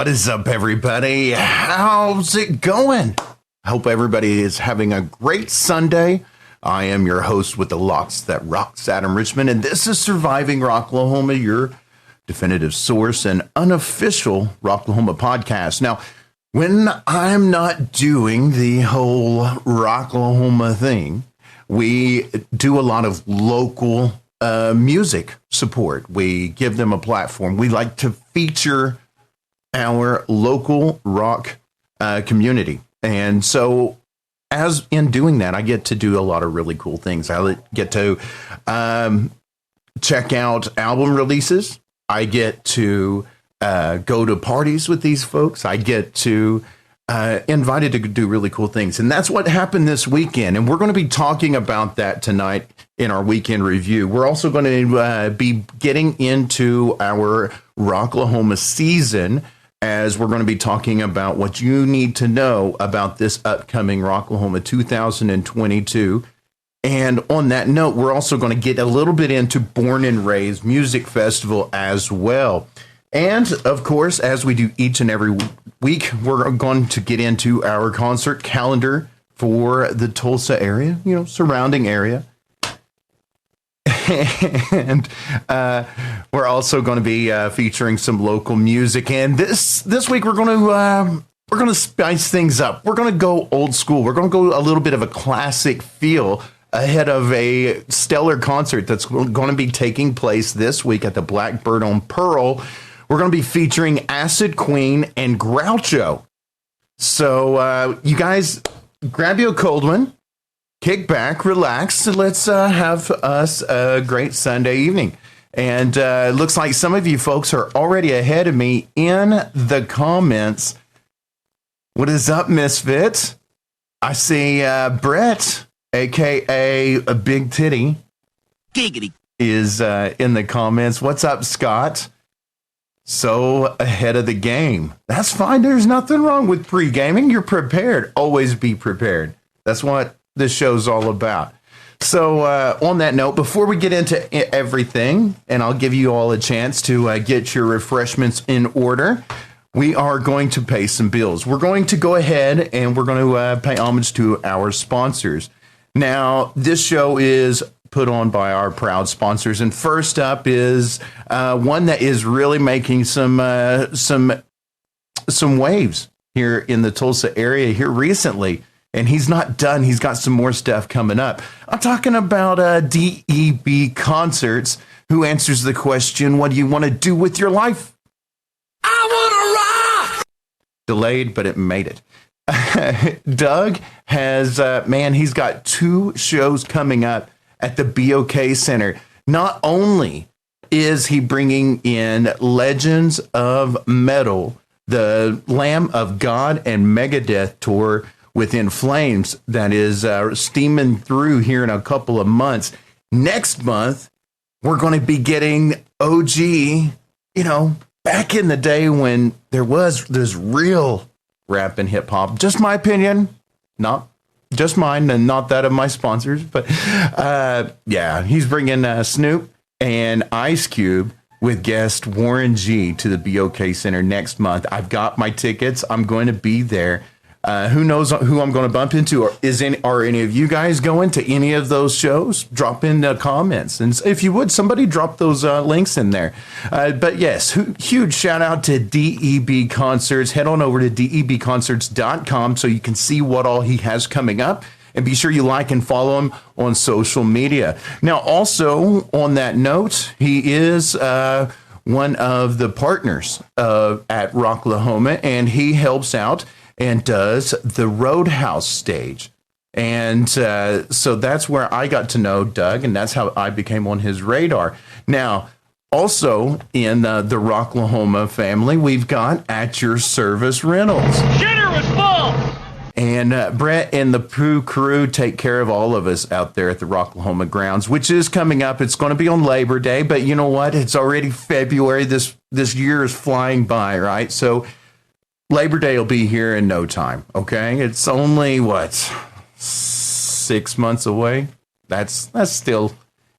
What is up, everybody? How's it going? I hope everybody is having a great Sunday. I am your host with the Locks That Rocks, Adam Richmond, and this is Surviving Rocklahoma, your definitive source and unofficial Rocklahoma podcast. Now, when I'm not doing the whole Rocklahoma thing, we do a lot of local music support. We give them a platform. We like to feature our local rock community. And so as in doing that, I get to do a lot of really cool things. I get to check out album releases. I get to go to parties with these folks. I get to invited to do really cool things. And that's what happened this weekend. And we're going to be talking about that tonight in our weekend review. We're also going to be getting into our Rocklahoma season, as we're going to be talking about what you need to know about this upcoming Rocklahoma 2022. And on that note, we're also going to get a little bit into Born and Raised Music Festival as well. And of course, as we do each and every week, we're going to get into our concert calendar for the Tulsa area, surrounding area. And we're also going to be featuring some local music. And this week we're going to spice things up. We're going to go old school. We're going to go a little bit of a classic feel ahead of a stellar concert that's going to be taking place this week at the Blackbird on Pearl. We're going to be featuring acidqueen and Groucho. So you guys grab you a cold one. Kick back, relax, and let's have us a great Sunday evening. And it looks like some of you folks are already ahead of me in the comments. What is up, Misfits? I see Brett, a.k.a. a Big Titty, Giggity, is in the comments. What's up, Scott? So ahead of the game. That's fine. There's nothing wrong with pre-gaming. You're prepared. Always be prepared. That's what this show's all about. So on that note, before we get into everything, and I'll give you all a chance to get your refreshments in order, we are going to pay some bills. We're going to go ahead and we're going to pay homage to our sponsors. Now, this show is put on by our proud sponsors, and first up is one that is really making some waves here in the Tulsa area here recently. And he's not done. He's got some more stuff coming up. I'm talking about DEB Concerts, who answers the question, what do you want to do with your life? I want to rock! Delayed, but it made it. Doug has, he's got 2 shows coming up at the BOK Center. Not only is he bringing in Legends of Metal, the Lamb of God and Megadeth tour within Flames that is steaming through here in a couple of months. Next month, we're going to be getting OG, back in the day when there was this real rap and hip hop. Just my opinion, not just mine and not that of my sponsors. But he's bringing Snoop and Ice Cube with guest Warren G to the BOK Center next month. I've got my tickets. I'm going to be there. Who knows who I'm going to bump into? Or are any of you guys going to any of those shows? Drop in the comments. And if you would, somebody drop those links in there. But yes, huge shout out to DEB Concerts. Head on over to debconcerts.com so you can see what all he has coming up. And be sure you like and follow him on social media. Now, also on that note, he is one of the partners at Rocklahoma, and he helps out and does the Roadhouse stage. And so that's where I got to know Doug, and that's how I became on his radar. Now, also in the Rocklahoma family, we've got At Your Service Rentals. Shitter was full! And Brett and the Pooh crew take care of all of us out there at the Rocklahoma grounds, which is coming up. It's going to be on Labor Day, but you know what? It's already February. This year is flying by, right? So Labor Day will be here in no time, okay? It's only, 6 months away? That's still,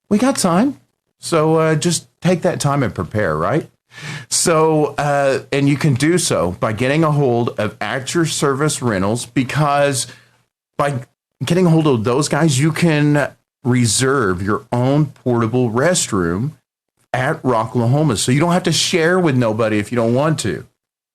we got time. So just take that time and prepare, right? So, and you can do so by getting a hold of At Your Service Rentals, because by getting a hold of those guys, you can reserve your own portable restroom at Rocklahoma. So you don't have to share with nobody if you don't want to.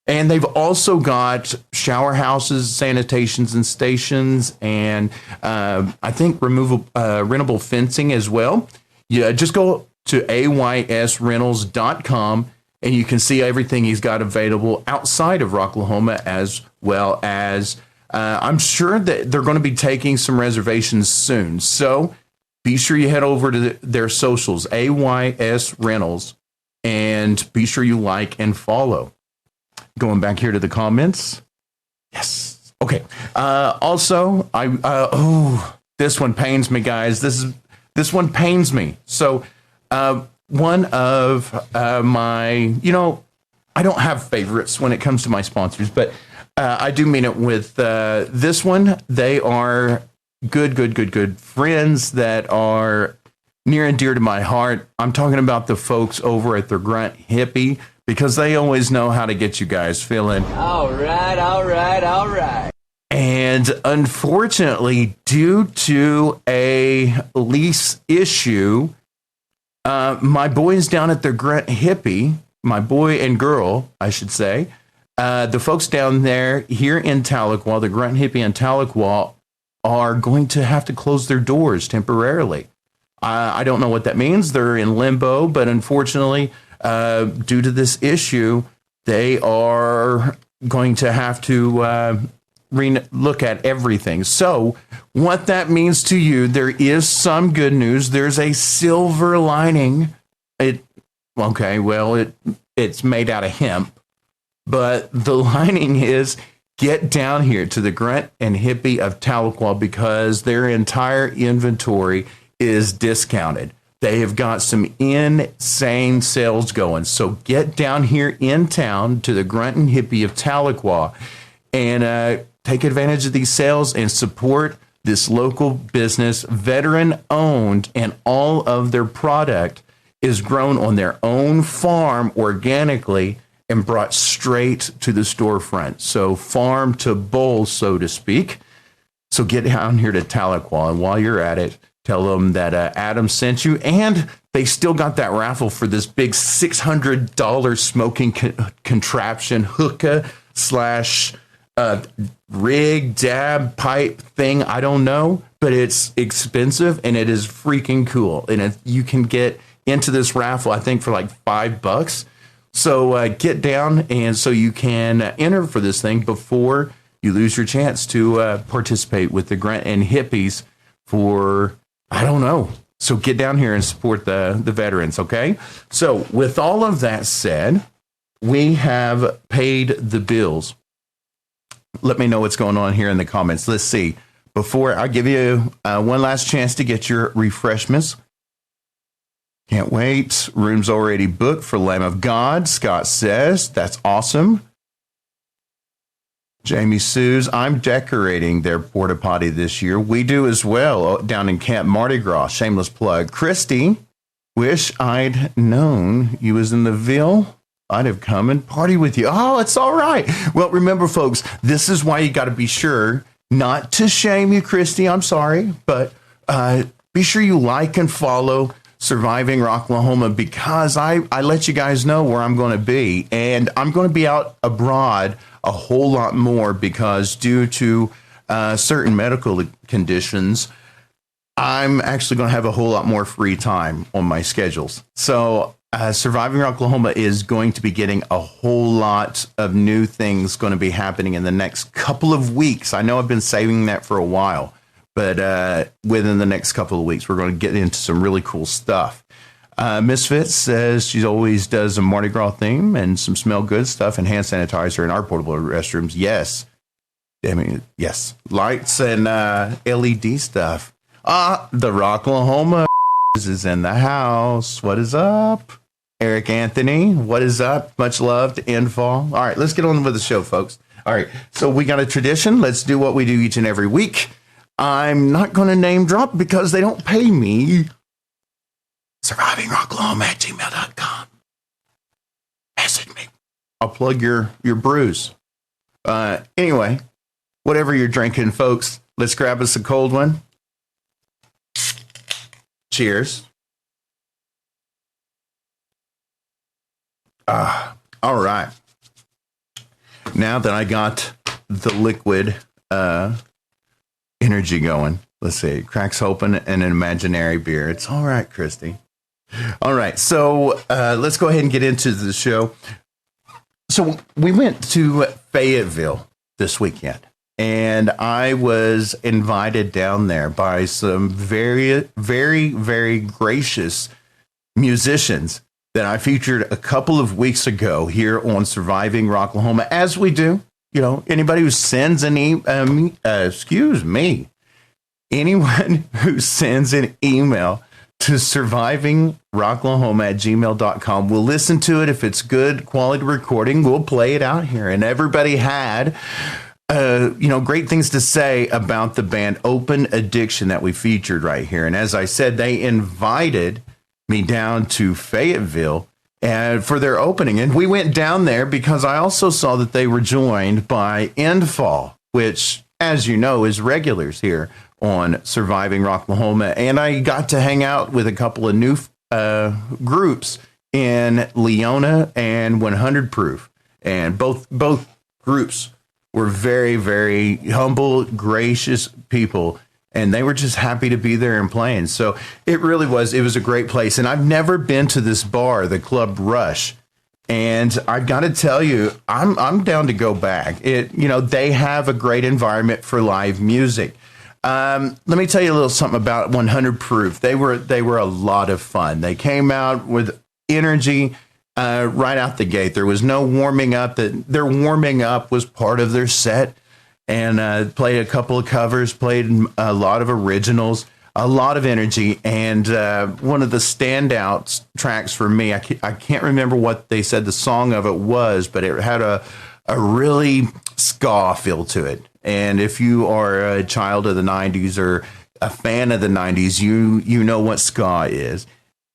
And they've also got shower houses, sanitations and stations, and I think rentable fencing as well. Yeah, just go to aysrentals.com. And you can see everything he's got available outside of Rocklahoma, as well as I'm sure that they're going to be taking some reservations soon. So be sure you head over to their socials, AYS Rentals, and be sure you like and follow. Going back here to the comments. Yes. Okay. Also, this one pains me, guys. This one pains me. So, one of my, I don't have favorites when it comes to my sponsors, but I do mean it with this one. They are good friends that are near and dear to my heart. I'm talking about the folks over at the Grunt Hippie, because they always know how to get you guys feeling. All right. And unfortunately, due to a lease issue, my boys down at the Grunt Hippie, my boy and girl, I should say, the folks down there here in Tahlequah, the Grunt Hippie in Tahlequah, are going to have to close their doors temporarily. I don't know what that means. They're in limbo, but unfortunately, due to this issue, they are going to have to look at everything. So what that means to you, there is some good news. There's a silver lining. It's made out of hemp, but the lining is get down here to the Grunt and Hippie of Tahlequah, because their entire inventory is discounted. They have got some insane sales going. So get down here in town to the Grunt and Hippie of Tahlequah and take advantage of these sales and support this local business, veteran owned, and all of their product is grown on their own farm organically and brought straight to the storefront. So farm to bowl, so to speak. So get down here to Tahlequah, and while you're at it, tell them that Adam sent you, and they still got that raffle for this big $600 smoking contraption, hookah / rig, dab, pipe thing. I don't know, but it's expensive and it is freaking cool. And you can get into this raffle, I think, for like $5. So get down, and so you can enter for this thing before you lose your chance to participate with the Grunt and Hippies for, I don't know. So get down here and support the veterans, okay? So with all of that said, we have paid the bills. Let me know what's going on here in the comments. Let's see. Before I give you one last chance to get your refreshments. Can't wait. Room's already booked for Lamb of God. Scott says, that's awesome. Jamie Sues, I'm decorating their porta potty this year. We do as well down in Camp Mardi Gras. Shameless plug. Christy, wish I'd known you was in the Ville. I'd have come and party with you. Oh, it's all right. Well, remember, folks, this is why you got to be sure not to shame you, Christy. I'm sorry, but be sure you like and follow Surviving Rocklahoma, because I let you guys know where I'm going to be. And I'm going to be out abroad a whole lot more because due to certain medical conditions, I'm actually going to have a whole lot more free time on my schedules. So Surviving Rocklahoma is going to be getting a whole lot of new things going to be happening in the next couple of weeks. I know I've been saving that for a while, but within the next couple of weeks, we're going to get into some really cool stuff. Misfits says she always does a Mardi Gras theme and some smell good stuff and hand sanitizer in our portable restrooms. Yes. I mean, yes. Lights and LED stuff. The Rocklahoma is in the house. What is up? Eric Anthony, what is up? Much love to Endfall. All right, let's get on with the show, folks. All right, so we got a tradition. Let's do what we do each and every week. I'm not going to name drop because they don't pay me. survivingrocklahoma@gmail.com. Message me. I'll plug your brews. Anyway, whatever you're drinking, folks, let's grab us a cold one. Cheers. All right. Now that I got the liquid energy going, let's see. Cracks open an imaginary beer. It's all right, Christy. All right. So let's go ahead and get into the show. So we went to Fayetteville this weekend, and I was invited down there by some very, very, very gracious musicians that I featured a couple of weeks ago here on Surviving Rocklahoma, as we do. You know, anybody who sends an anyone who sends an email to survivingrocklahoma@gmail.com. We'll listen to it. If it's good quality recording, we'll play it out here. And everybody had great things to say about the band Open Addiction that we featured right here. And as I said, they invited me down to Fayetteville for their opening. And we went down there because I also saw that they were joined by Endfall, which, as you know, is regulars here on Surviving Rocklahoma. And I got to hang out with a couple of new groups in Leona and hundredproof. And both groups were very, very humble, gracious people, and they were just happy to be there and playing. So it was a great place. And I've never been to this bar, the Clubrush, and I've got to tell you, I'm down to go back. They have a great environment for live music. Let me tell you a little something about hundredproof. They were a lot of fun. They came out with energy. Right out the gate. There was no warming up. Their warming up was part of their set, and played a couple of covers, played a lot of originals, a lot of energy. And one of the standout tracks for me, I can't remember what they said the song of it was, but it had a really ska feel to it. And if you are a child of the 90s or a fan of the 90s, you know what ska is.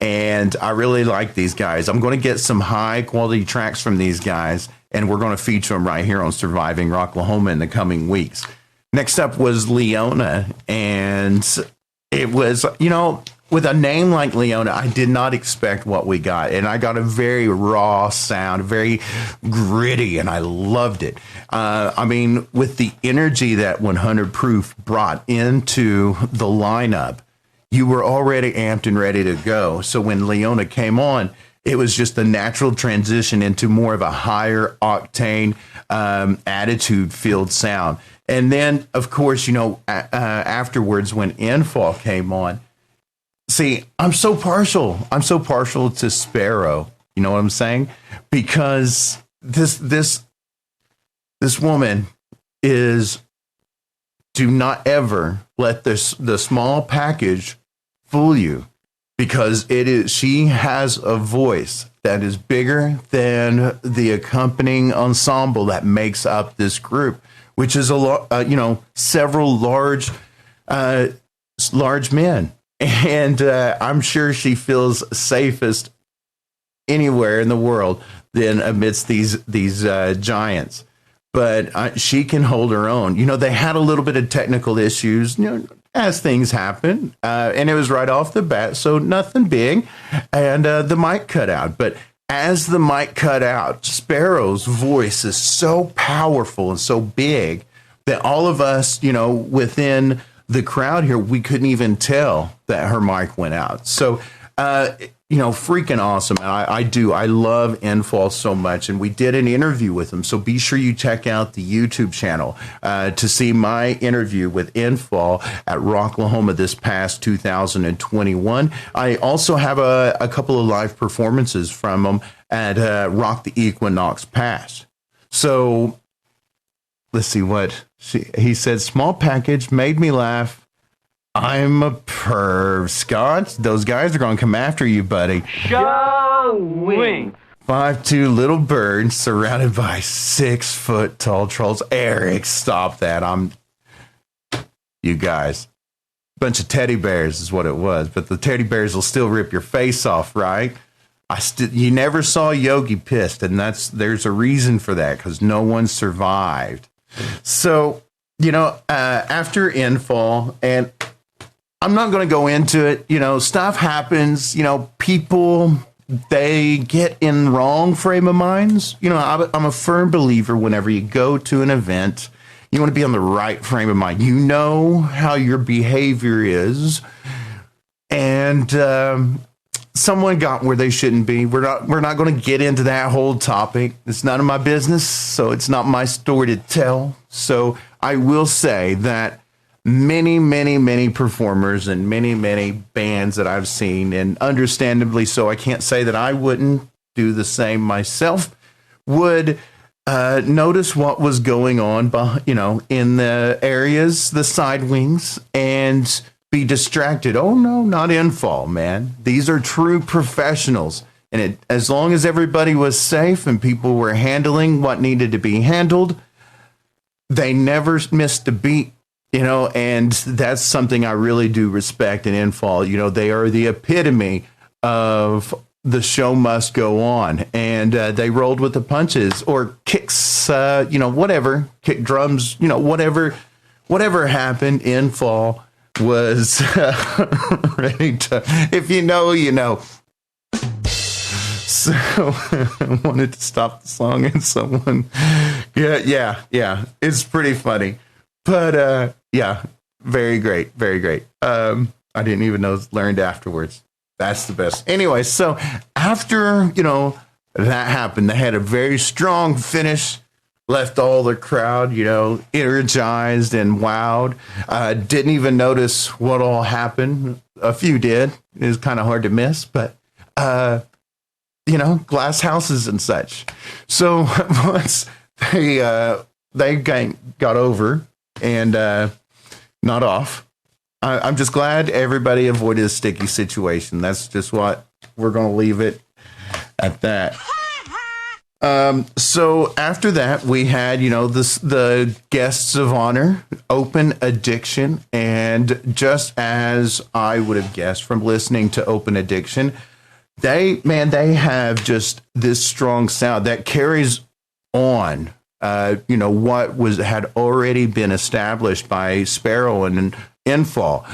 And I really like these guys. I'm going to get some high quality tracks from these guys, and we're going to feature them right here on Surviving Rocklahoma in the coming weeks. Next up was Leona, and it was, with a name like Leona, I did not expect what we got. And I got a very raw sound, very gritty, and I loved it. With the energy that hundredproof brought into the lineup, you were already amped and ready to go. So when Leona came on, it was just a natural transition into more of a higher octane, attitude-filled sound. And then, of course, afterwards when Endfall came on, see, I'm so partial to Sparrow. You know what I'm saying? Because this woman is, do not ever let the small package fool you, because she has a voice that is bigger than the accompanying ensemble that makes up this group, which is a lot, several large men. And I'm sure she feels safest anywhere in the world than amidst these giants. But she can hold her own. They had a little bit of technical issues, as things happen, and it was right off the bat, so nothing big, and the mic cut out. But as the mic cut out, Sparrow's voice is so powerful and so big that all of us, within the crowd here, we couldn't even tell that her mic went out. So, freaking awesome. I love Endfall so much. And we did an interview with him. So be sure you check out the YouTube channel to see my interview with Endfall at Rocklahoma this past 2021. I also have a couple of live performances from him at Rock the Equinox Pass. So let's see what he said. Small package made me laugh. I'm a perv, Scott. Those guys are going to come after you, buddy. Showing. 5'2" little bird surrounded by 6 foot tall trolls. Eric, stop that. You guys. Bunch of teddy bears is what it was, but the teddy bears will still rip your face off, right? You never saw Yogi pissed, and there's a reason for that, because no one survived. So, after Endfall, and I'm not going to go into it. Stuff happens. People, they get in wrong frame of minds. I'm a firm believer whenever you go to an event, you want to be on the right frame of mind. You know how your behavior is. And someone got where they shouldn't be. We're not going to get into that whole topic. It's none of my business, so it's not my story to tell. So I will say that many, many, many performers and many, many bands that I've seen, and understandably so, I can't say that I wouldn't do the same myself, would notice what was going on, in the areas, the side wings, and be distracted. Oh no, not Endfall, man. These are true professionals. And as long as everybody was safe and people were handling what needed to be handled, they never missed a beat. And that's something I really do respect in Endfall. They are the epitome of the show must go on. And they rolled with the punches, or kicks, whatever, kick drums, whatever happened. Endfall was ready to, if you know, you know. So I wanted to stop the song, and someone, yeah, it's pretty funny. But yeah, very great, very great. I didn't even know, learned afterwards. That's the best. Anyway, so after, that happened, they had a very strong finish, left all the crowd, energized and wowed. Didn't even notice what all happened. A few did. It was kind of hard to miss, but, glass houses and such. So once they got over, and not off. I'm just glad everybody avoided a sticky situation. That's just what we're going to leave it at that. So after that, we had, the guests of honor, Open Addiction. And just as I would have guessed from listening to Open Addiction, they have just this strong sound that carries on. What had already been established by Sparrow and Endfall.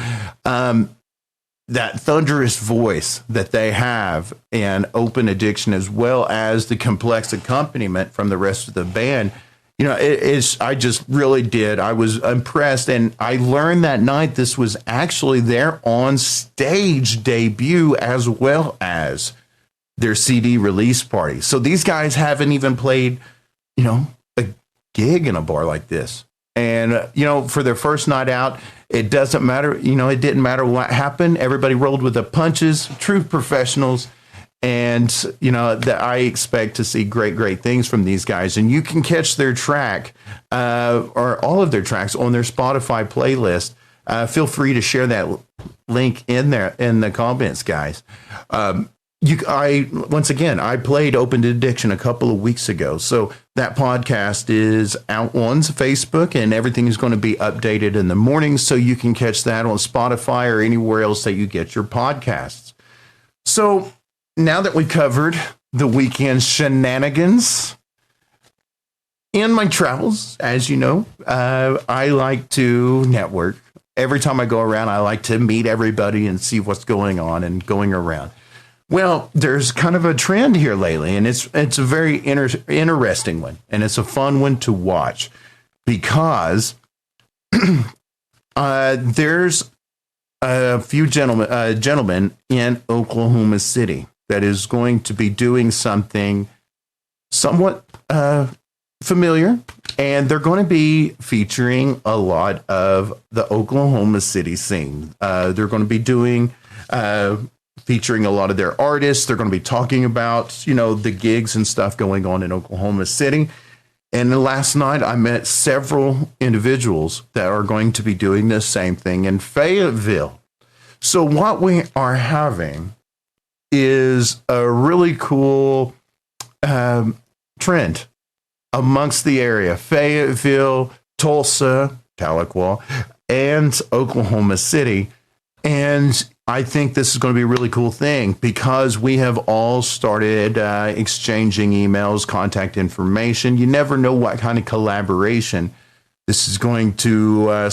That thunderous voice that they have in Open Addiction, as well as the complex accompaniment from the rest of the band, I just really did. I was impressed, and I learned that night this was actually their on-stage debut as well as their CD release party. So these guys haven't even played, a gig in a bar like this. And, for their first night out, it doesn't matter. It didn't matter what happened. Everybody rolled with the punches, true professionals. And, that I expect to see great things from these guys. And you can catch their track or all of their tracks on their Spotify playlist. Feel free to share that link in there in the comments, guys. Once again, I played Open Addiction a couple of weeks ago. So that podcast is out on Facebook, and everything is going to be updated in the morning. So you can catch that on Spotify or anywhere else that you get your podcasts. So now that we covered the weekend shenanigans. In my travels, as you know, I like to network. Every time I go around, I like to meet everybody and see what's going on and going around. Well, there's kind of a trend here lately, and it's a very interesting one, and it's a fun one to watch because there's a few gentlemen in Oklahoma City that is going to be doing something somewhat familiar, and they're going to be featuring a lot of the Oklahoma City scene. They're going to be doing featuring a lot of their artists. They're going to be talking about, the gigs and stuff going on in Oklahoma City. And then last night I met several individuals that are going to be doing the same thing in Fayetteville. So what we are having is a really cool trend amongst the area. Fayetteville, Tulsa, Tahlequah, and Oklahoma City. And I think this is going to be a really cool thing because we have all started exchanging emails, contact information. You never know what kind of collaboration this is going to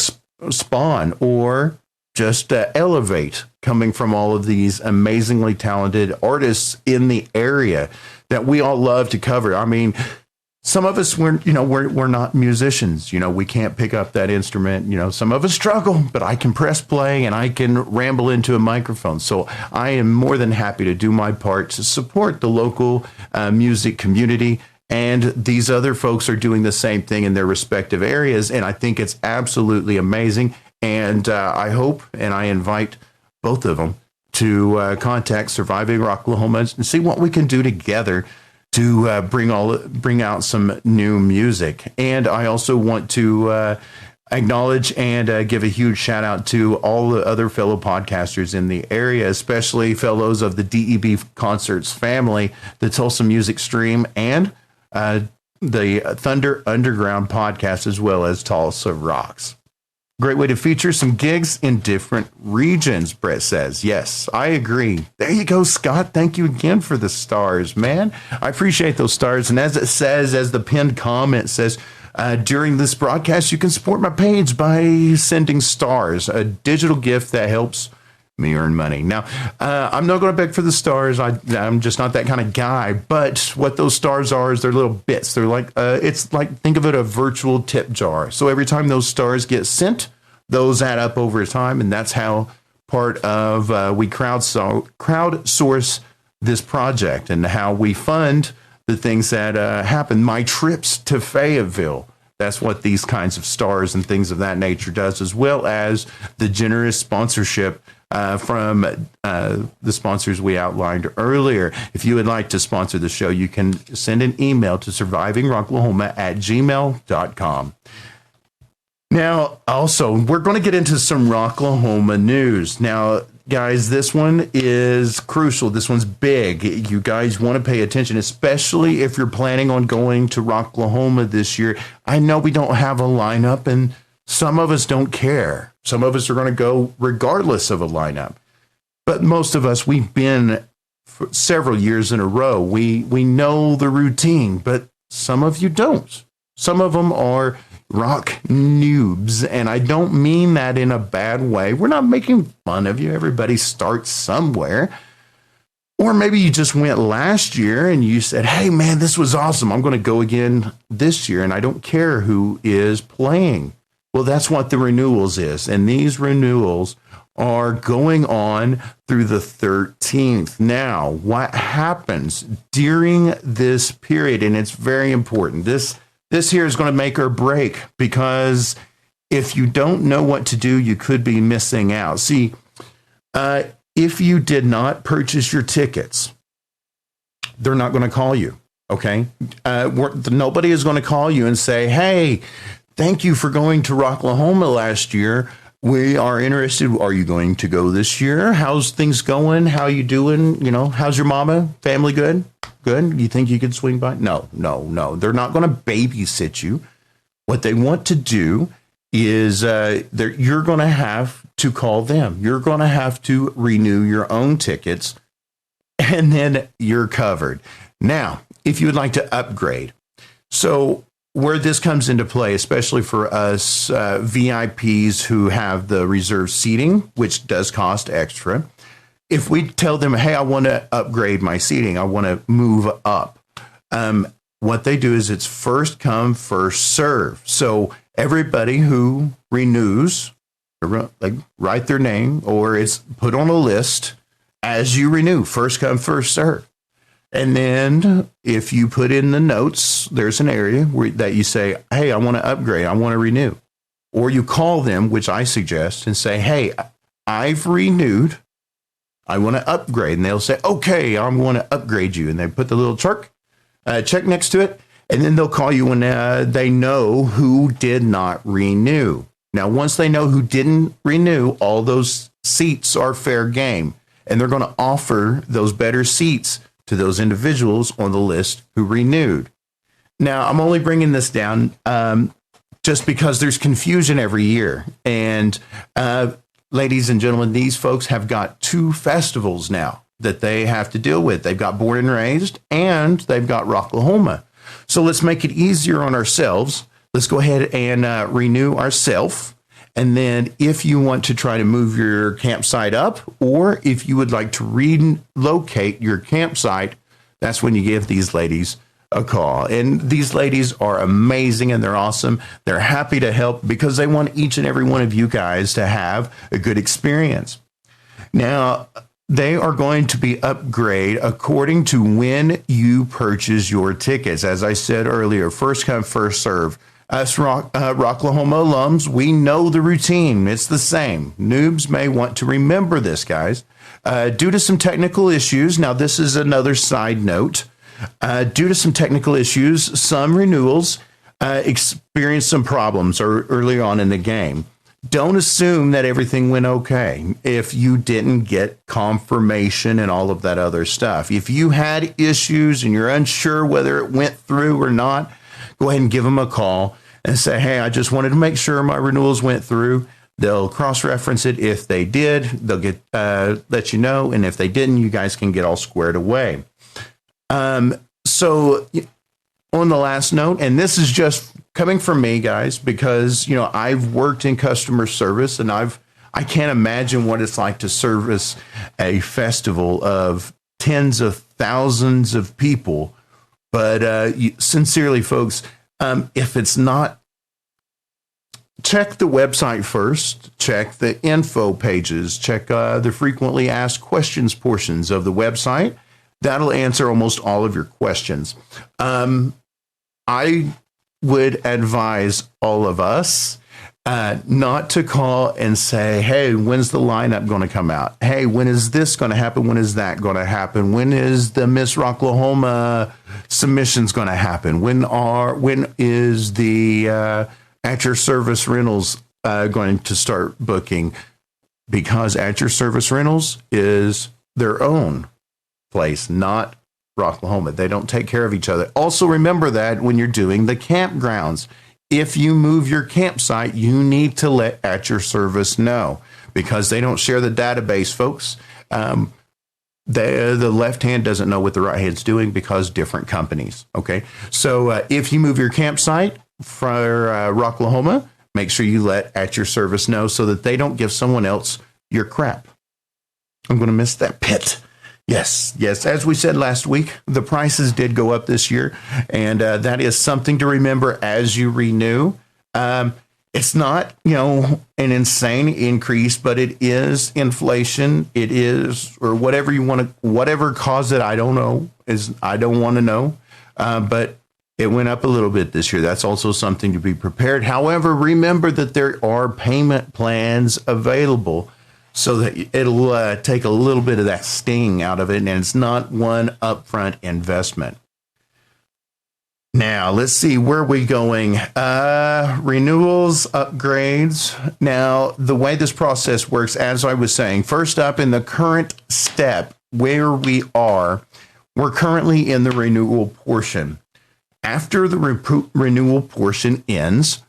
spawn or just elevate coming from all of these amazingly talented artists in the area that we all love to cover. I mean, some of us, we're not musicians. We can't pick up that instrument. Some of us struggle, but I can press play and I can ramble into a microphone. So I am more than happy to do my part to support the local music community. And these other folks are doing the same thing in their respective areas. And I think it's absolutely amazing. And I hope and I invite both of them to contact Surviving Rocklahoma and see what we can do together to bring out some new music. And I also want to acknowledge and give a huge shout out to all the other fellow podcasters in the area, especially fellows of the DEB Concerts family, the Tulsa Music Stream, and the Thunder Underground podcast, as well as Tulsa Rocks. Great way to feature some gigs in different regions, Brett says. Yes, I agree. There you go, Scott. Thank you again for the stars, man. I appreciate those stars. And as it says, as the pinned comment says, during this broadcast, you can support my page by sending stars, a digital gift that helps me earn money. Now, I'm not going to beg for the stars. I'm just not that kind of guy. But what those stars are is they're little bits. They're like, it's like, think of it a virtual tip jar. So every time those stars get sent, those add up over time. And that's how part of we crowdsource this project and how we fund the things that happen. My trips to Fayetteville. That's what these kinds of stars and things of that nature does, as well as the generous sponsorship from the sponsors we outlined earlier. If you would like to sponsor the show, you can send an email to survivingrocklahoma@gmail.com. Now, also, we're going to get into some Rocklahoma news. Now, guys, this one is crucial. This one's big. You guys want to pay attention, especially if you're planning on going to Rocklahoma this year. I know we don't have a lineup, and some of us don't care. Some of us are going to go regardless of a lineup. But most of us, we've been for several years in a row. We know the routine, but some of you don't. Some of them are rock noobs, and I don't mean that in a bad way. We're not making fun of you. Everybody starts somewhere. Or maybe you just went last year and you said, hey, man, this was awesome. I'm going to go again this year, and I don't care who is playing. Well, that's what the renewals is. And these renewals are going on through the 13th. Now, what happens during this period, and it's very important, this here is going to make or break, because if you don't know what to do, you could be missing out. See, if you did not purchase your tickets, they're not going to call you, okay? Nobody is going to call you and say, hey, thank you for going to Rocklahoma last year. We are interested. Are you going to go this year? How's things going? How you doing? How's your mama? Family good? Good. You think you could swing by? No. They're not going to babysit you. What they want to do is you're going to have to call them. You're going to have to renew your own tickets, and then you're covered. Now, if you would like to upgrade, so where this comes into play, especially for us VIPs who have the reserved seating, which does cost extra, if we tell them, hey, I want to upgrade my seating, I want to move up, what they do is it's first come, first serve. So everybody who renews, like write their name, or it's put on a list as you renew, first come, first serve. And then if you put in the notes, there's an area that you say, hey, I want to upgrade, I want to renew. Or you call them, which I suggest, and say, hey, I've renewed, I want to upgrade. And they'll say, okay, I'm going to upgrade you. And they put the little check next to it. And then they'll call you when they know who did not renew. Now, once they know who didn't renew, all those seats are fair game. And they're going to offer those better seats to those individuals on the list who renewed. Now, I'm only bringing this down just because there's confusion every year. And ladies and gentlemen, these folks have got 2 festivals now that they have to deal with. They've got Born and Raised, and they've got Rocklahoma. So let's make it easier on ourselves. Let's go ahead and renew ourselves. And then if you want to try to move your campsite up, or if you would like to relocate your campsite, that's when you give these ladies a call. And these ladies are amazing and they're awesome. They're happy to help because they want each and every one of you guys to have a good experience. Now, they are going to be upgrade according to when you purchase your tickets. As I said earlier, first come, first serve. Us Rocklahoma alums, we know the routine. It's the same. Noobs may want to remember this, guys. Due to some technical issues, now this is another side note. Due to some technical issues, some renewals experienced some problems early on in the game. Don't assume that everything went okay if you didn't get confirmation and all of that other stuff. If you had issues and you're unsure whether it went through or not, go ahead and give them a call and say, hey, I just wanted to make sure my renewals went through. They'll cross-reference it. If they did, they'll get let you know. And if they didn't, you guys can get all squared away. So on the last note, and this is just coming from me, guys, because, you know, I've worked in customer service and I can't imagine what it's like to service a festival of tens of thousands of people. But sincerely, folks, if it's not, check the website first, check the info pages, check the frequently asked questions portions of the website. That'll answer almost all of your questions. I would advise all of us not to call and say, hey, when's the lineup going to come out? Hey, when is this going to happen? When is that going to happen? When is the Miss Rocklahoma submissions going to happen? When is the At Your Service Rentals going to start booking? Because At Your Service Rentals is their own place, not Rocklahoma. They don't take care of each other. Also remember that when you're doing the campgrounds, if you move your campsite, you need to let At Your Service know, because they don't share the database, folks. The left hand doesn't know what the right hand's doing because different companies. Okay. So if you move your campsite for Rocklahoma, make sure you let At Your Service know so that they don't give someone else your crap. I'm going to miss that pit. Yes. As we said last week, the prices did go up this year, and that is something to remember as you renew. It's not, an insane increase, but it is inflation. It is, or whatever you want to, whatever caused it, I don't know. I don't want to know, but it went up a little bit this year. That's also something to be prepared. However, remember that there are payment plans available, so that it'll take a little bit of that sting out of it, and it's not one upfront investment. Now, let's see, where are we going? Renewals, upgrades. Now, the way this process works, as I was saying, first up in the current step where we are, we're currently in the renewal portion. After the renewal portion ends,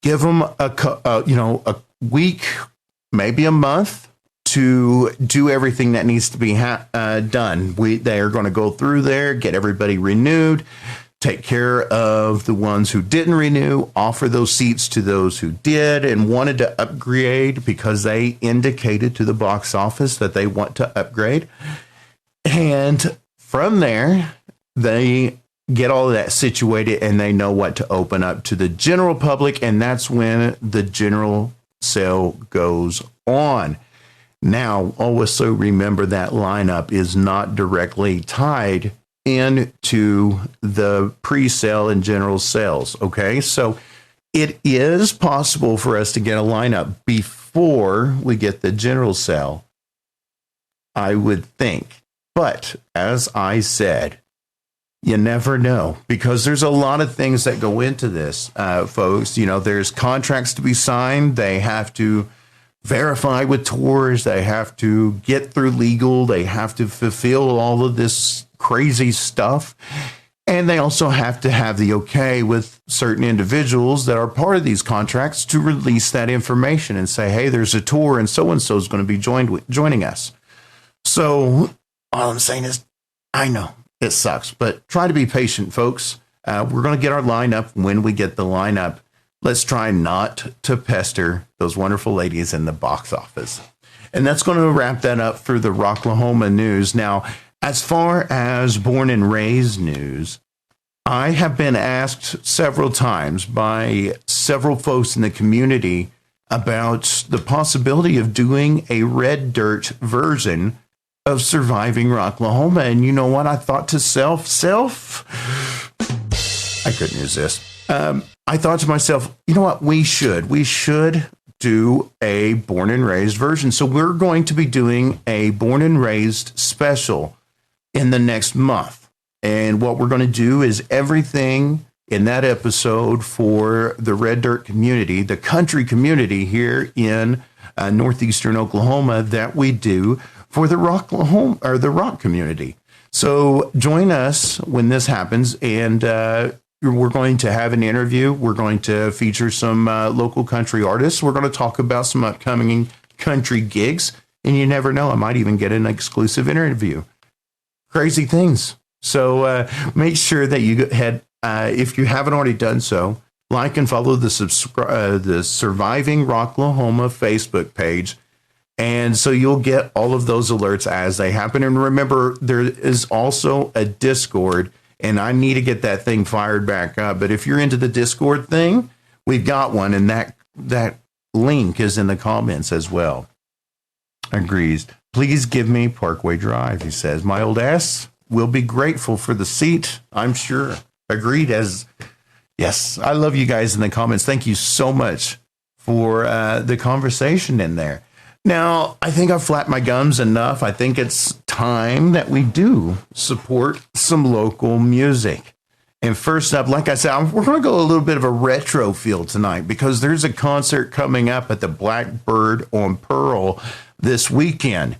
give them a week, maybe a month, to do everything that needs to be done. They are going to go through there, get everybody renewed, take care of the ones who didn't renew, offer those seats to those who did and wanted to upgrade because they indicated to the box office that they want to upgrade. And from there, they get all of that situated and they know what to open up to the general public. And that's when the general sale goes on. Now, also remember that lineup is not directly tied into the pre-sale and general sales. Okay, so it is possible for us to get a lineup before we get the general sale, I would think. But as I said, you never know, because there's a lot of things that go into this, folks. You know, there's contracts to be signed. They have to verify with tours. They have to get through legal. They have to fulfill all of this crazy stuff. And they also have to have the okay with certain individuals that are part of these contracts to release that information and say, hey, there's a tour and so is going to be joining us. So all I'm saying is, I know it sucks, but try to be patient, folks. We're going to get our lineup when we get the lineup. Let's try not to pester those wonderful ladies in the box office. And that's going to wrap that up for the Rocklahoma news. Now, as far as born and raised news, I have been asked several times by several folks in the community about the possibility of doing a red dirt version of Surviving Rocklahoma. And you know what? I thought to I couldn't resist. I thought to myself, you know what? We should do a born and raised version. So we're going to be doing a born and raised special in the next month. And what we're going to do is everything in that episode for the Red Dirt community, the country community here in northeastern Oklahoma, that we do for the Rocklahoma or the rock community. So join us when this happens, and we're going to have an interview. We're going to feature some local country artists. We're going to talk about some upcoming country gigs, and you never know, I might even get an exclusive interview. Crazy things. So make sure that you head, if you haven't already done so, like and follow the Surviving Rocklahoma Facebook page. And so you'll get all of those alerts as they happen. And remember, there is also a Discord, and I need to get that thing fired back up. But if you're into the Discord thing, we've got one, and that link is in the comments as well. Agrees. Please give me Parkway Drive, he says. My old ass will be grateful for the seat, I'm sure. Agreed. Yes, I love you guys in the comments. Thank you so much for the conversation in there. Now, I think I've flapped my gums enough. I think it's time that we do support some local music. And first up, like I said, we're going to go a little bit of a retro feel tonight because there's a concert coming up at the Blackbird on Pearl this weekend.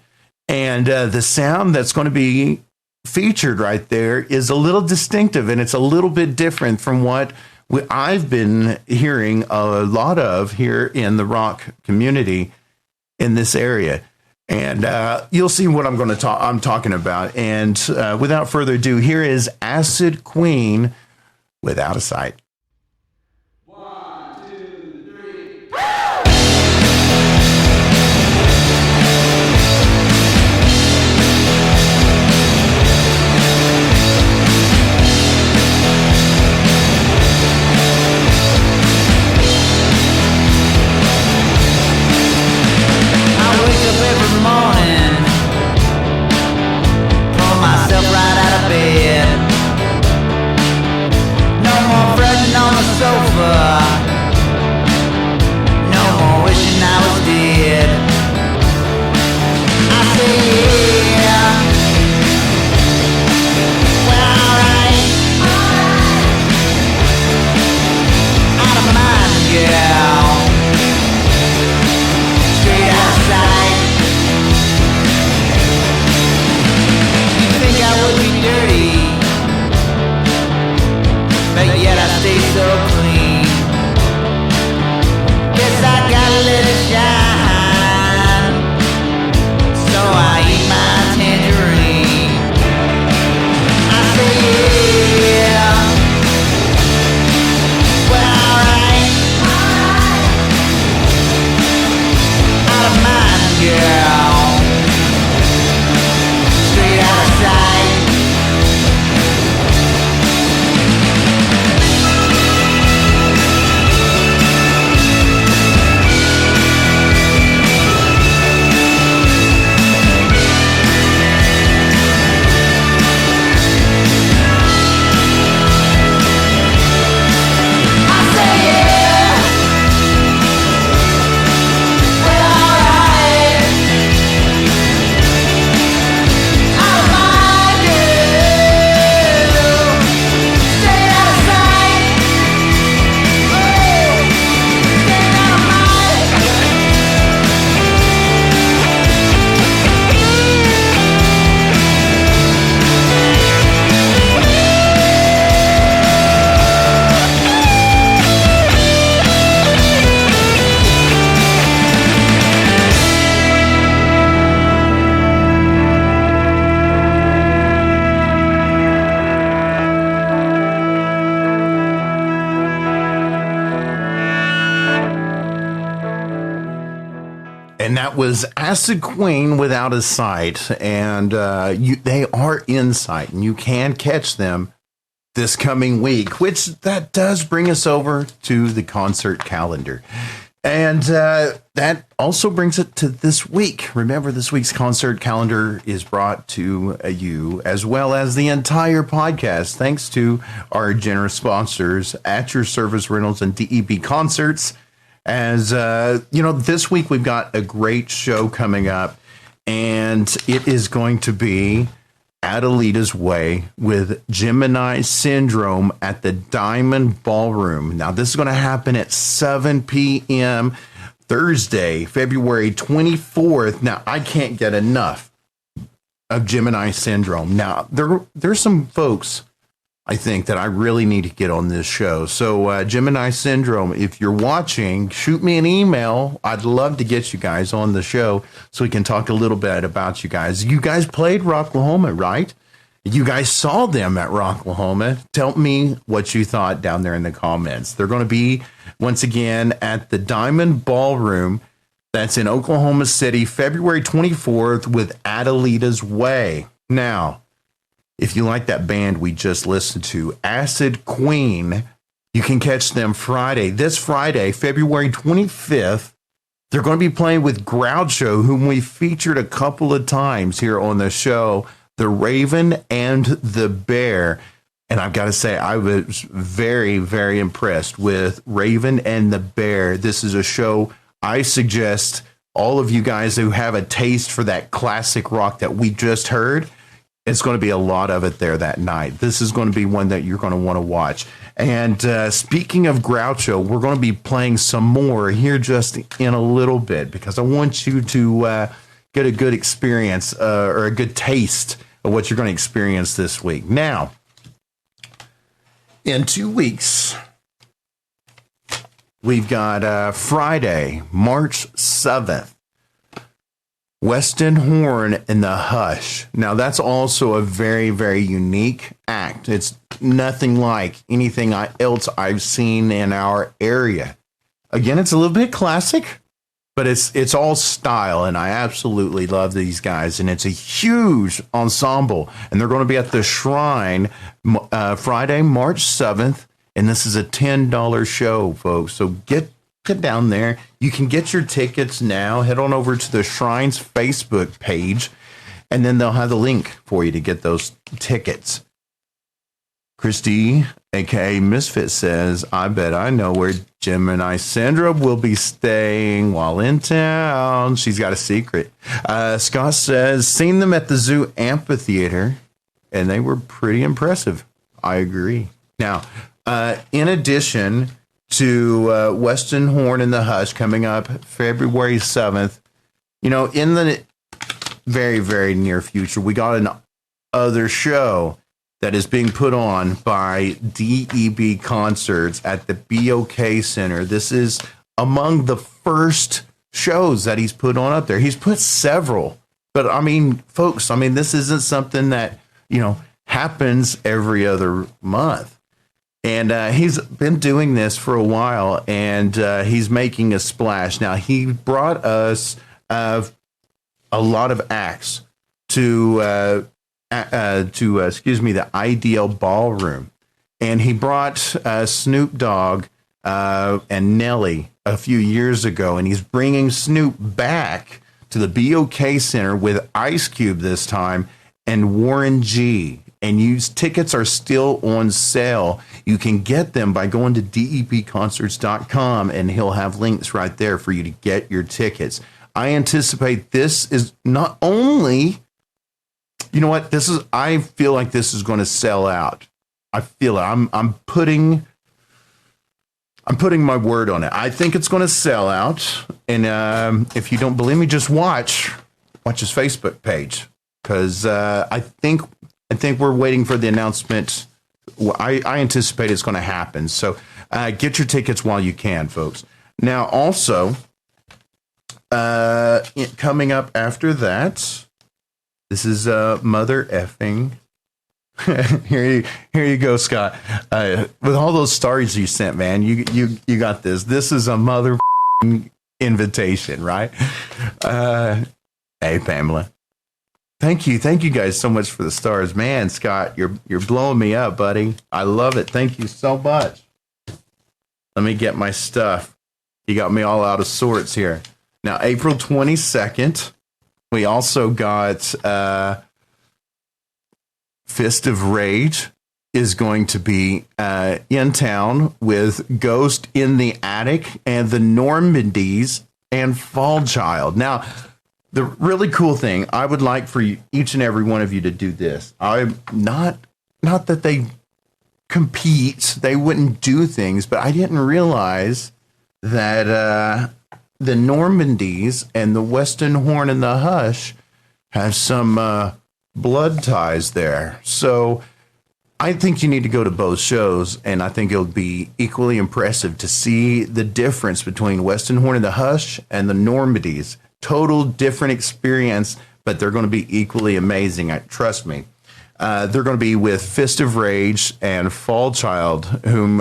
And the sound that's going to be featured right there is a little distinctive, and it's a little bit different from what I've been hearing a lot of here in the rock community in this area. And you'll see what I'm talking about. And without further ado, here is Acid Queen, Without a Sight. Right out of bed. No more friends. And that was Acidqueen Without a Sight. And they are in sight, and you can catch them this coming week, which that does bring us over to the concert calendar. And that also brings it to this week. Remember, this week's concert calendar is brought to you, as well as the entire podcast, thanks to our generous sponsors, At Your Service Rentals and DEB Concerts. As this week we've got a great show coming up, and it is going to be Adelita's Way with Gemini Syndrome at the Diamond Ballroom. Now, this is going to happen at 7 p.m. Thursday, February 24th. Now, I can't get enough of Gemini Syndrome. Now, there's some folks, I think, that I really need to get on this show. So, Gemini Syndrome, if you're watching, shoot me an email. I'd love to get you guys on the show so we can talk a little bit about you guys. You guys played Rocklahoma, right? You guys saw them at Rocklahoma. Tell me what you thought down there in the comments. They're going to be, once again, at the Diamond Ballroom. That's in Oklahoma City, February 24th with Adelita's Way. Now, if you like that band we just listened to, Acidqueen, you can catch them this Friday, February 25th. They're going to be playing with Groucho, whom we featured a couple of times here on the show, The Raven and the Bear. And I've got to say, I was very, very impressed with Raven and the Bear. This is a show I suggest all of you guys who have a taste for that classic rock that we just heard. It's going to be a lot of it there that night. This is going to be one that you're going to want to watch. And speaking of Groucho, we're going to be playing some more here just in a little bit, because I want you to get a good experience or a good taste of what you're going to experience this week. Now, in 2 weeks, we've got Friday, March 7th. Weston Horn and the Hush. Now, that's also a very, very unique act. It's nothing like anything else I've seen in our area. Again, it's a little bit classic, but it's all style, and I absolutely love these guys. And it's a huge ensemble, and they're going to be at the Shrine Friday, March 7th, and this is a $10 show, folks. So get down there. You can get your tickets now. Head on over to the Shrine's Facebook page, and then they'll have the link for you to get those tickets. Christy, aka Misfit, says, I bet I know where Gemini Syndrome will be staying while in town. She's got a secret. Scott says, seen them at the Zoo Amphitheater, and they were pretty impressive. I agree. Now, in addition to Weston Horn and the Hush coming up February 7th, in the very, very near future, we got an other show that is being put on by DEB Concerts at the BOK Center. This is among the first shows that he's put on up there. He's put several, but folks, this isn't something that, happens every other month. And he's been doing this for a while, and he's making a splash. Now, he brought us a lot of acts to the Ideal Ballroom. And he brought Snoop Dogg and Nelly a few years ago, and he's bringing Snoop back to the BOK Center with Ice Cube this time and Warren G. And tickets are still on sale. You can get them by going to debconcerts.com, and he'll have links right there for you to get your tickets. I anticipate this is not only, I feel like this is going to sell out. I feel it. I'm putting my word on it. I think it's going to sell out. And if you don't believe me, just watch his Facebook page, because I think we're waiting for the announcement. I anticipate it's going to happen. So get your tickets while you can, folks. Now, also, coming up after that, this is Mother Effing. Here you go, Scott. With all those stories you sent, man, you got this. This is a mother invitation, right? Hey, Pamela. Thank you guys so much for the stars, man. Scott, you're blowing me up, buddy. I love it. Thank you so much. Let me get my stuff. You got me all out of sorts here. Now, April 22nd, we also got Fist of Rage is going to be in town with Ghost in the Attic and the Normandys and Fall Child. Now, the really cool thing, I would like for you, each and every one of you to do this. I'm not that they compete, they wouldn't do things, but I didn't realize that the Normandys and the Western Horn and the Hush have some blood ties there. So I think you need to go to both shows, and I think it'll be equally impressive to see the difference between Western Horn and the Hush and the Normandys. Total different experience, but they're going to be equally amazing. Trust me. They're going to be with Fist of Rage and Fall Child, whom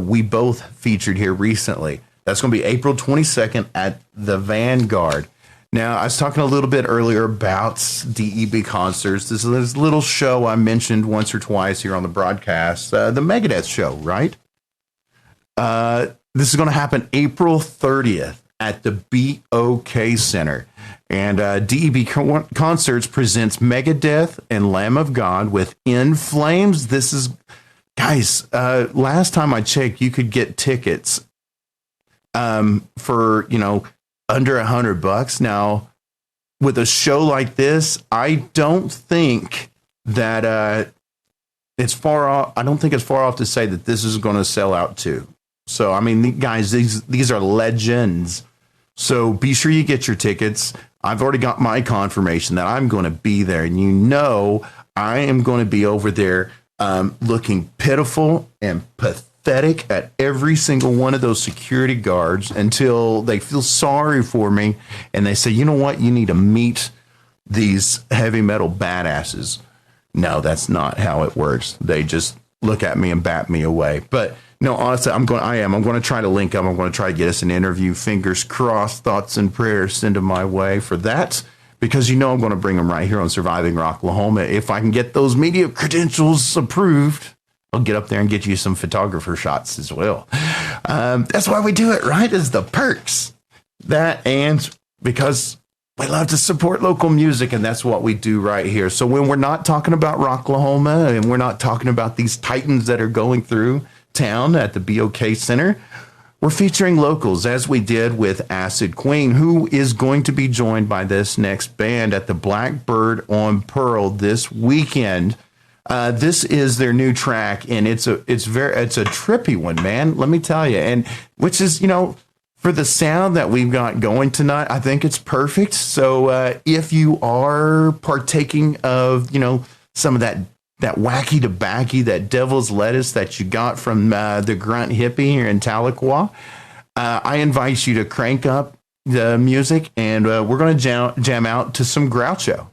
we both featured here recently. That's going to be April 22nd at the Vanguard. Now, I was talking a little bit earlier about DEB concerts. This is this little show I mentioned once or twice here on the broadcast, the Megadeth show, right? This is going to happen April 30th at the BOK Center. And DEB Concerts presents Megadeth and Lamb of God with In Flames. This is, guys, last time I checked, you could get tickets for, under $100. Now, with a show like this, I don't think that it's far off. I don't think it's far off to say that this is going to sell out too. So, I mean, guys, these are legends. So be sure you get your tickets. I've already got my confirmation that I'm going to be there, and I am going to be over there looking pitiful and pathetic at every single one of those security guards until they feel sorry for me and they say, you know what, you need to meet these heavy metal badasses. No, that's not how it works. They just look at me and bat me away. But no, honestly, I'm going to try to link up. I'm going to try to get us an interview. Fingers crossed, thoughts and prayers send them my way for that, because I'm going to bring them right here on Surviving Rocklahoma. If I can get those media credentials approved, I'll get up there and get you some photographer shots as well. That's why we do it, right? Is the perks. That, and because we love to support local music, and that's what we do right here. So when we're not talking about Rocklahoma and we're not talking about these titans that are going through town at the BOK Center, we're featuring locals, as we did with Acidqueen, who is going to be joined by this next band at the Blackbird on Pearl this weekend. This is their new track, and it's a trippy one, man. Let me tell you, and which is, for the sound that we've got going tonight, I think it's perfect. So if you are partaking of, some of that wacky tobacco, that devil's lettuce that you got from the Grunt Hippie here in Tahlequah, I invite you to crank up the music, and we're going to jam out to some Groucho.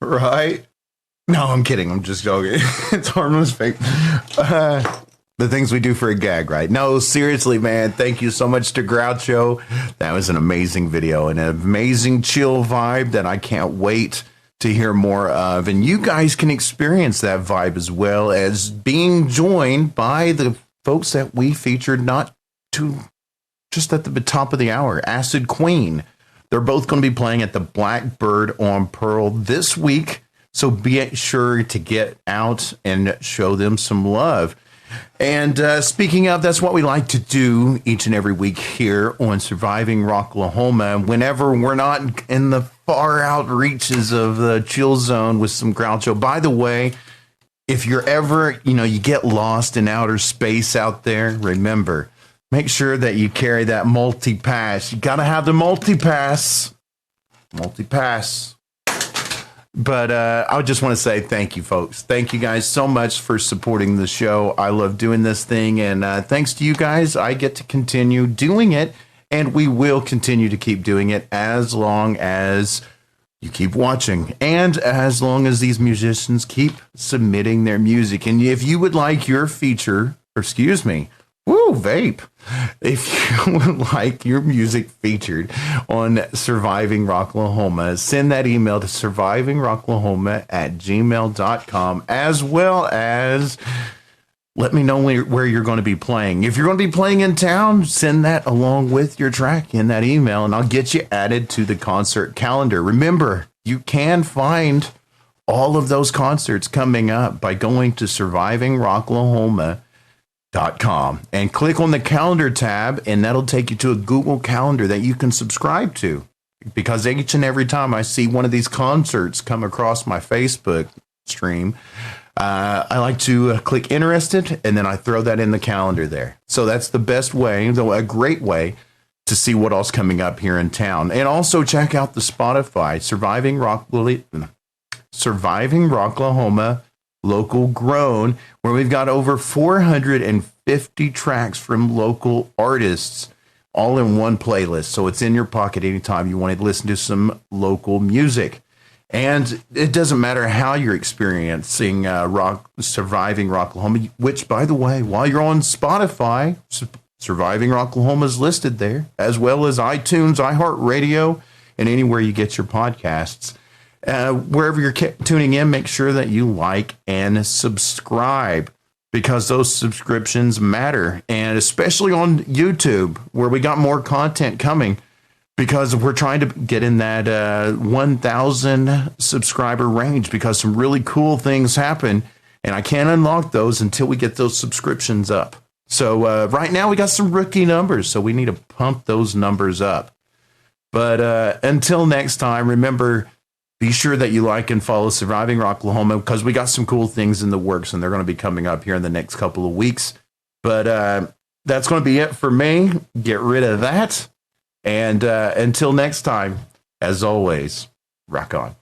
Right? No, I'm kidding. I'm just joking. It's harmless fake. The things we do for a gag, right? No, seriously, man. Thank you so much to Groucho. That was an amazing video and an amazing chill vibe that I can't wait to hear more of. And you guys can experience that vibe as well as being joined by the folks that we featured not too just at the top of the hour, acidqueen. They're both going to be playing at the Blackbird on Pearl this week. So be sure to get out and show them some love. And speaking of, that's what we like to do each and every week here on Surviving Rocklahoma. Whenever we're not in the far out reaches of the chill zone with some Groucho. By the way, if you're ever, you get lost in outer space out there, remember, make sure that you carry that multi-pass. You got to have the multi-pass. Multi-pass. But I just want to say thank you, folks. Thank you guys so much for supporting the show. I love doing this thing. And thanks to you guys, I get to continue doing it. And we will continue to keep doing it as long as you keep watching. And as long as these musicians keep submitting their music. And if you would like your feature, or excuse me, vape. If you would like your music featured on Surviving Rocklahoma, send that email to survivingrocklahoma@gmail.com, as well as let me know where you're going to be playing. If you're going to be playing in town, send that along with your track in that email, and I'll get you added to the concert calendar. Remember, you can find all of those concerts coming up by going to survivingrocklahoma.com and click on the calendar tab, and that'll take you to a Google Calendar that you can subscribe to, because each and every time I see one of these concerts come across my Facebook stream, I like to click interested, and then I throw that in the calendar there. So that's the best way, though a great way to see what else coming up here in town. And also check out the Spotify Surviving Rocklahoma Local Grown, where we've got over 450 tracks from local artists, all in one playlist. So it's in your pocket anytime you want to listen to some local music. And it doesn't matter how you're experiencing Surviving Rocklahoma, which, by the way, while you're on Spotify, Surviving Rocklahoma is listed there, as well as iTunes, iHeartRadio, and anywhere you get your podcasts. Wherever you're tuning in, make sure that you like and subscribe, because those subscriptions matter. And especially on YouTube, where we got more content coming, because we're trying to get in that 1,000 subscriber range, because some really cool things happen. And I can't unlock those until we get those subscriptions up. So right now we got some rookie numbers, so we need to pump those numbers up. But until next time, remember, be sure that you like and follow Surviving Rocklahoma, because we got some cool things in the works, and they're going to be coming up here in the next couple of weeks. But that's going to be it for me. Get rid of that. And until next time, as always, rock on.